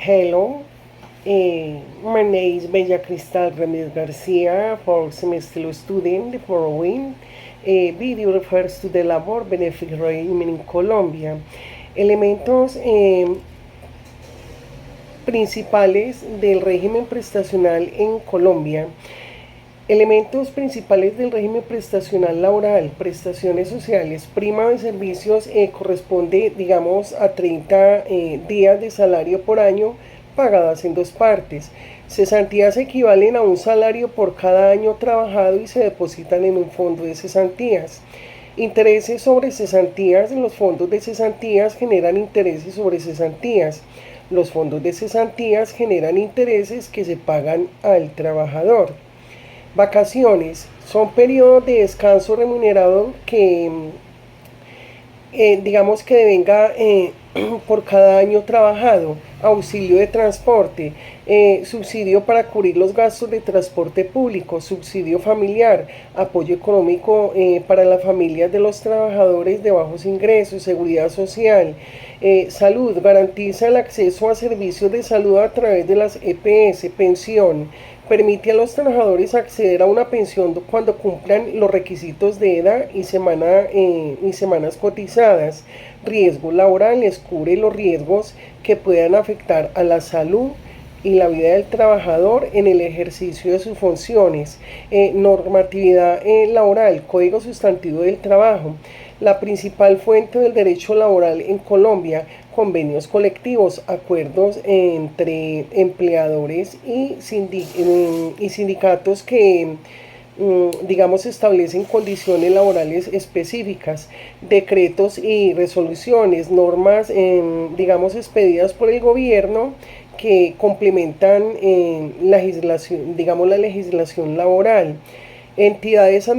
Hello, my name is Bella Cristal Ramirez Garcia, for semester student. The following video refers to the labor benefit regime in Colombia. Elementos principales del régimen prestacional en Colombia. Elementos principales del régimen prestacional laboral, prestaciones sociales, prima de servicios corresponde, digamos, a 30 días de salario por año pagadas en dos partes. Cesantías equivalen a un salario por cada año trabajado y se depositan en un fondo de cesantías. Intereses sobre cesantías. Los fondos de cesantías generan intereses sobre cesantías. Los fondos de cesantías generan intereses que se pagan al trabajador. Vacaciones son periodos de descanso remunerado que digamos que devenga por cada año trabajado. Auxilio de transporte, subsidio para cubrir los gastos de transporte público, subsidio familiar, apoyo económico para las familias de los trabajadores de bajos ingresos, seguridad social, salud, garantiza el acceso a servicios de salud a través de las EPS, pensión, permite a los trabajadores acceder a una pensión cuando cumplan los requisitos de edad y semanas cotizadas. Riesgos laborales, cubre los riesgos que puedan afectar a la salud y la vida del trabajador en el ejercicio de sus funciones. Normatividad laboral, Código Sustantivo del Trabajo. La principal fuente del derecho laboral en Colombia, convenios colectivos, acuerdos entre empleadores y sindicatos que digamos, establecen condiciones laborales específicas, decretos y resoluciones, normas, digamos, expedidas por el gobierno que complementan legislación, digamos, la legislación laboral. Entidades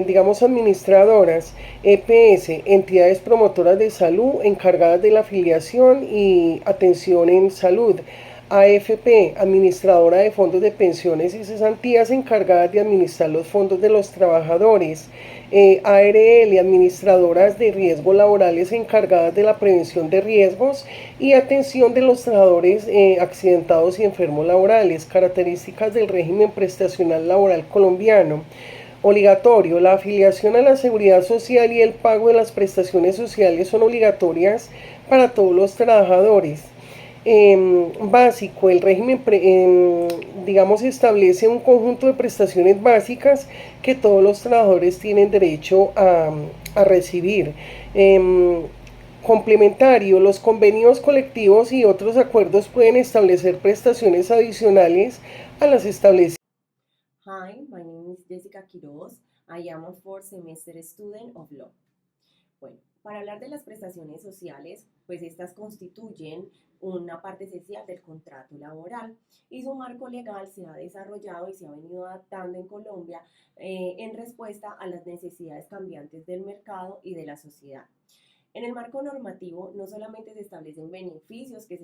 digamos, administradoras, EPS, entidades promotoras de salud encargadas de la afiliación y atención en salud. AFP, administradora de fondos de pensiones y cesantías encargadas de administrar los fondos de los trabajadores. ARL, administradoras de riesgos laborales encargadas de la prevención de riesgos y atención de los trabajadores accidentados y enfermos laborales. Características del régimen prestacional laboral colombiano. Obligatorio. La afiliación a la seguridad social y el pago de las prestaciones sociales son obligatorias para todos los trabajadores. Básico, el régimen, digamos, establece un conjunto de prestaciones básicas que todos los trabajadores tienen derecho a recibir. Complementario, los convenios colectivos y otros acuerdos pueden establecer prestaciones adicionales a las establecidas. Hi, my name is Jessica Quiroz. I am a fourth semester student of law. Bueno, para hablar de las prestaciones sociales, pues estas constituyen una parte esencial del contrato laboral y su marco legal se ha desarrollado y se ha venido adaptando en Colombia en respuesta a las necesidades cambiantes del mercado y de la sociedad. En el marco normativo no solamente se establecen beneficios que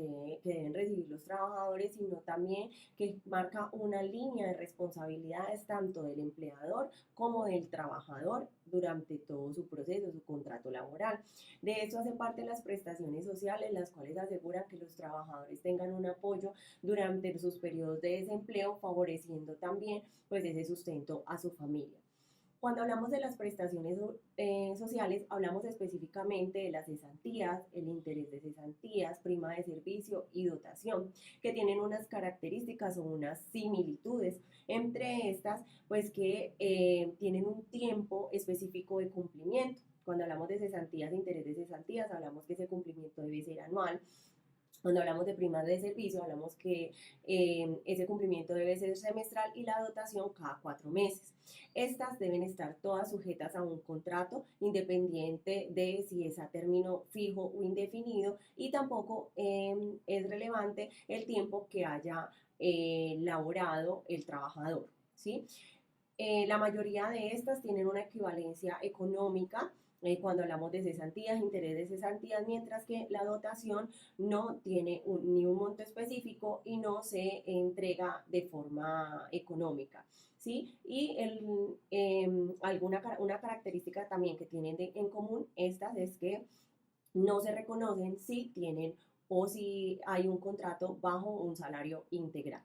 deben recibir los trabajadores, sino también que marca una línea de responsabilidades tanto del empleador como del trabajador durante todo su proceso, su contrato laboral. De esto hace parte las prestaciones sociales, las cuales aseguran que los trabajadores tengan un apoyo durante sus periodos de desempleo, favoreciendo también pues ese sustento a su familia. Cuando hablamos de las prestaciones sociales, hablamos específicamente de las cesantías, el interés de cesantías, prima de servicio y dotación, que tienen unas características o unas similitudes. Entre estas, pues que tienen un tiempo específico de cumplimiento. Cuando hablamos de cesantías, interés de cesantías, hablamos que ese cumplimiento debe ser anual. Cuando hablamos de primas de servicio, hablamos que ese cumplimiento debe ser semestral y la dotación cada 4 meses. Estas deben estar todas sujetas a un contrato independiente de si es a término fijo o indefinido y tampoco es relevante el tiempo que haya laborado el trabajador. ¿Sí? La mayoría de estas tienen una equivalencia económica cuando hablamos de cesantías, interés de cesantías, mientras que la dotación no tiene ni un monto específico y no se entrega de forma económica. ¿Sí? Y una característica también que tienen en común estas es que no se reconocen si tienen o si hay un contrato bajo un salario integral.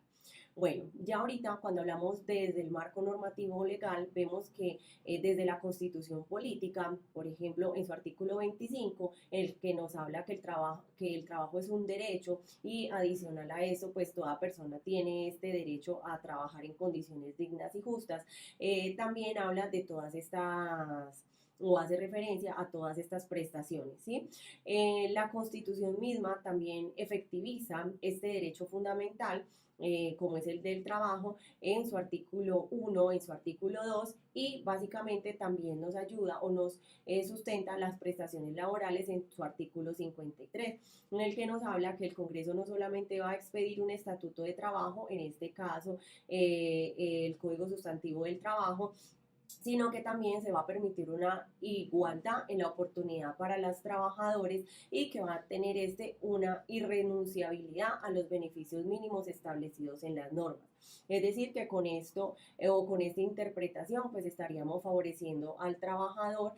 Bueno, ya ahorita cuando hablamos desde el marco normativo legal, vemos que desde la Constitución Política, por ejemplo, en su artículo 25, el que nos habla que el trabajo es un derecho y adicional a eso, pues toda persona tiene este derecho a trabajar en condiciones dignas y justas, también habla de todas estas o hace referencia a todas estas prestaciones, ¿sí? La Constitución misma también efectiviza este derecho fundamental como es el del trabajo, en su artículo 1, en su artículo 2 y básicamente también nos ayuda o nos sustenta las prestaciones laborales en su artículo 53, en el que nos habla que el Congreso no solamente va a expedir un estatuto de trabajo, en este caso el Código Sustantivo del Trabajo, sino que también se va a permitir una igualdad en la oportunidad para los trabajadores y que va a tener una irrenunciabilidad a los beneficios mínimos establecidos en las normas. Es decir, que con esto o con esta interpretación pues estaríamos favoreciendo al trabajador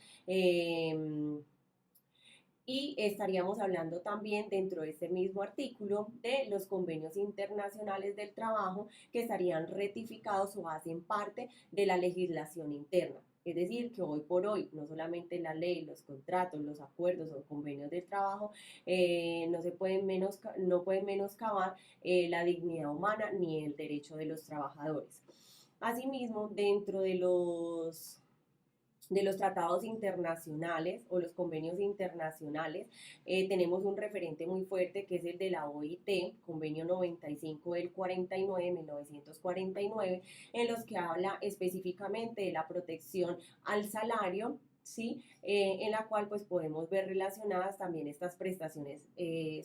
y estaríamos hablando también dentro de este mismo artículo de los convenios internacionales del trabajo que estarían ratificados o hacen parte de la legislación interna. Es decir, que hoy por hoy no solamente la ley, los contratos, los acuerdos o convenios del trabajo no pueden menoscabar la dignidad humana ni el derecho de los trabajadores. Asimismo, dentro de los tratados internacionales o los convenios internacionales, tenemos un referente muy fuerte que es el de la OIT, convenio 95 del 49, 1949, en los que habla específicamente de la protección al salario, ¿sí? En la cual pues podemos ver relacionadas también estas prestaciones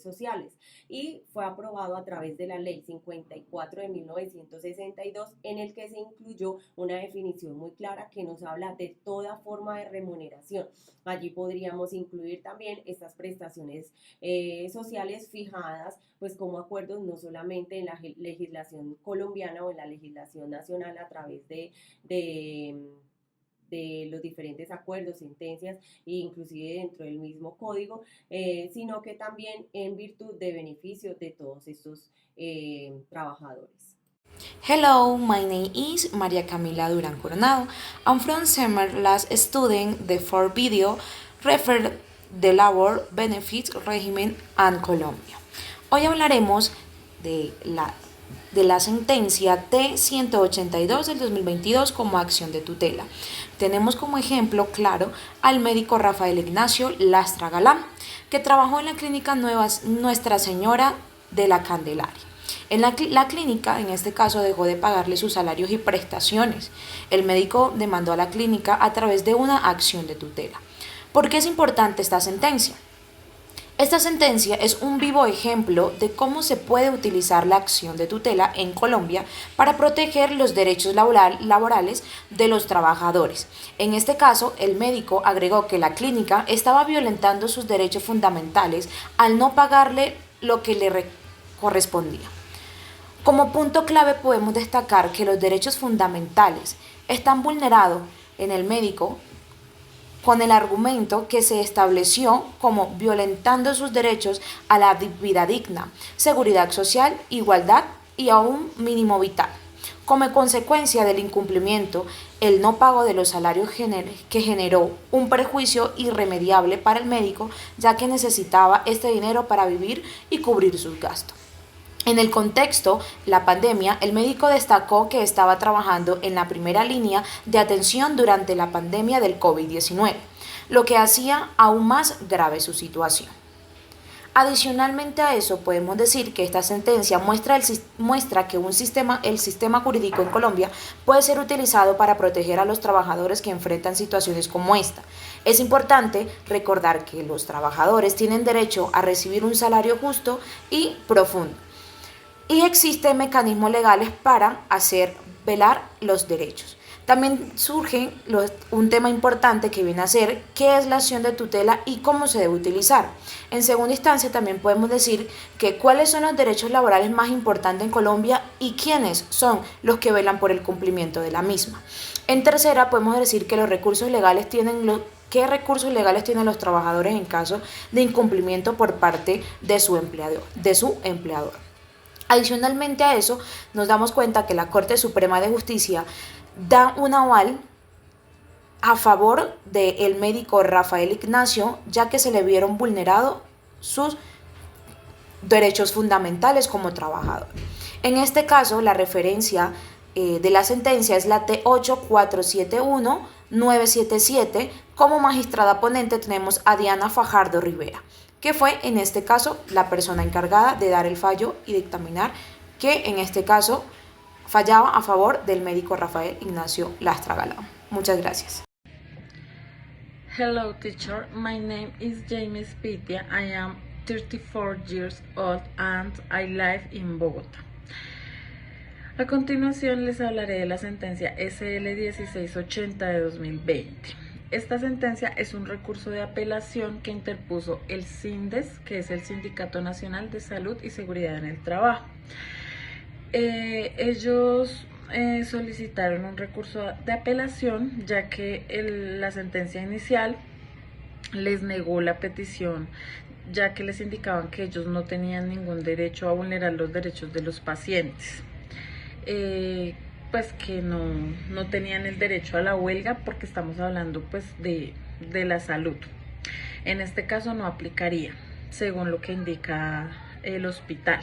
sociales y fue aprobado a través de la ley 54 de 1962 en el que se incluyó una definición muy clara que nos habla de toda forma de remuneración. Allí podríamos incluir también estas prestaciones sociales fijadas pues como acuerdos no solamente en la legislación colombiana o en la legislación nacional a través de los diferentes acuerdos, sentencias e inclusive dentro del mismo código, sino que también en virtud de beneficio de todos estos trabajadores. Hello, my name is María Camila Durán Coronado. I'm from summer last student the for video refer the labor benefits regimen and Colombia. Hoy hablaremos de la sentencia T-182 del 2022 como acción de tutela. Tenemos como ejemplo claro al médico Rafael Ignacio Lastra Galán, que trabajó en la clínica Nuestra Señora de la Candelaria. En la clínica, en este caso, dejó de pagarle sus salarios y prestaciones. El médico demandó a la clínica a través de una acción de tutela. ¿Por qué es importante esta sentencia? Esta sentencia es un vivo ejemplo de cómo se puede utilizar la acción de tutela en Colombia para proteger los derechos laborales de los trabajadores. En este caso, el médico agregó que la clínica estaba violentando sus derechos fundamentales al no pagarle lo que le correspondía. Como punto clave podemos destacar que los derechos fundamentales están vulnerados en el médico con el argumento que se estableció como violentando sus derechos a la vida digna, seguridad social, igualdad y a un mínimo vital. Como consecuencia del incumplimiento, el no pago de los salarios que generó un perjuicio irremediable para el médico, ya que necesitaba este dinero para vivir y cubrir sus gastos. En el contexto, la pandemia, el médico destacó que estaba trabajando en la primera línea de atención durante la pandemia del COVID-19, lo que hacía aún más grave su situación. Adicionalmente a eso, podemos decir que esta sentencia muestra que el sistema jurídico en Colombia puede ser utilizado para proteger a los trabajadores que enfrentan situaciones como esta. Es importante recordar que los trabajadores tienen derecho a recibir un salario justo y profundo. Y existen mecanismos legales para hacer velar los derechos. También surge un tema importante que viene a ser qué es la acción de tutela y cómo se debe utilizar. En segunda instancia también podemos decir que cuáles son los derechos laborales más importantes en Colombia y quiénes son los que velan por el cumplimiento de la misma. En tercera podemos decir que los recursos legales tienen qué recursos legales tienen los trabajadores en caso de incumplimiento por parte de su empleador. Adicionalmente a eso, nos damos cuenta que la Corte Suprema de Justicia da un aval a favor del médico Rafael Ignacio, ya que se le vieron vulnerados sus derechos fundamentales como trabajador. En este caso, la referencia de la sentencia es la T8471-977. Como magistrada ponente tenemos a Diana Fajardo Rivera, que fue en este caso la persona encargada de dar el fallo y dictaminar que en este caso fallaba a favor del médico Rafael Ignacio Lastra Galán. Muchas gracias. Hello teacher, my name is James Pitia. I am 34 years old and I live in Bogotá. A continuación les hablaré de la sentencia SL 1680 de 2020. Esta sentencia es un recurso de apelación que interpuso el SINDES, que es el Sindicato Nacional de Salud y Seguridad en el Trabajo. Ellos solicitaron un recurso de apelación ya que la sentencia inicial les negó la petición, ya que les indicaban que ellos no tenían ningún derecho a vulnerar los derechos de los pacientes. Pues que no tenían el derecho a la huelga porque estamos hablando pues de la salud. En este caso no aplicaría, según lo que indica el hospital.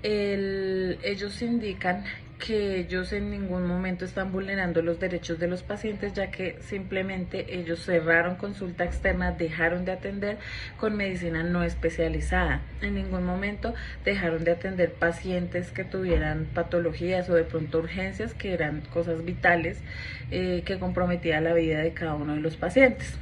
Ellos indican que ellos en ningún momento están vulnerando los derechos de los pacientes, ya que simplemente ellos cerraron consulta externa, dejaron de atender con medicina no especializada. En ningún momento dejaron de atender pacientes que tuvieran patologías o de pronto urgencias, que eran cosas vitales que comprometían la vida de cada uno de los pacientes.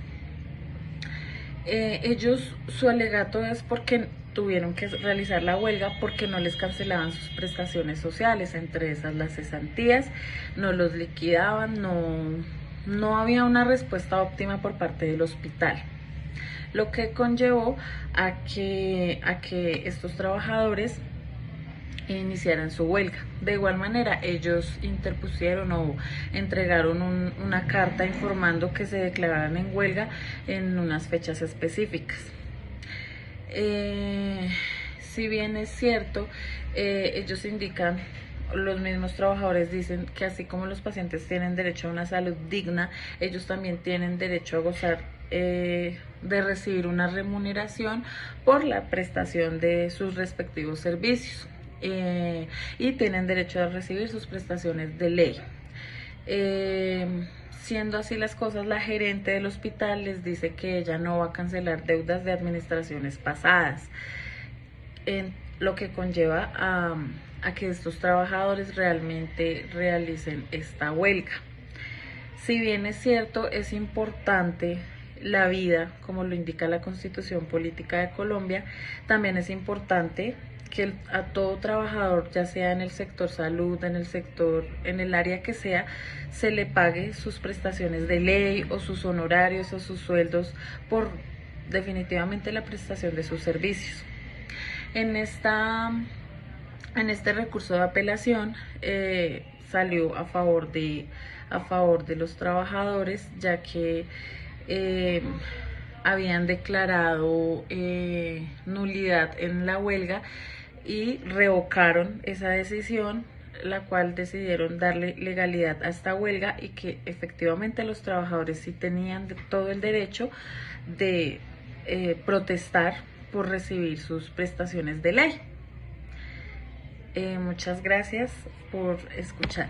Su alegato es porque tuvieron que realizar la huelga porque no les cancelaban sus prestaciones sociales, entre esas las cesantías, no los liquidaban, no había una respuesta óptima por parte del hospital, lo que conllevó a que estos trabajadores iniciaran su huelga. De igual manera, ellos interpusieron o entregaron una carta informando que se declararan en huelga en unas fechas específicas. Si bien es cierto, ellos indican, los mismos trabajadores dicen que así como los pacientes tienen derecho a una salud digna, ellos también tienen derecho a gozar de recibir una remuneración por la prestación de sus respectivos servicios, y tienen derecho a recibir sus prestaciones de ley. Siendo así las cosas, la gerente del hospital les dice que ella no va a cancelar deudas de administraciones pasadas, lo que conlleva a que estos trabajadores realmente realicen esta huelga. Si bien es cierto, es importante la vida, como lo indica la Constitución Política de Colombia, también es importante que a todo trabajador, ya sea en el sector salud, en el área que sea, se le pague sus prestaciones de ley o sus honorarios o sus sueldos por definitivamente la prestación de sus servicios. En este recurso de apelación salió a favor de los trabajadores, ya que habían declarado nulidad en la huelga y revocaron esa decisión, la cual decidieron darle legalidad a esta huelga y que efectivamente los trabajadores sí tenían todo el derecho de protestar por recibir sus prestaciones de ley. Muchas gracias por escuchar.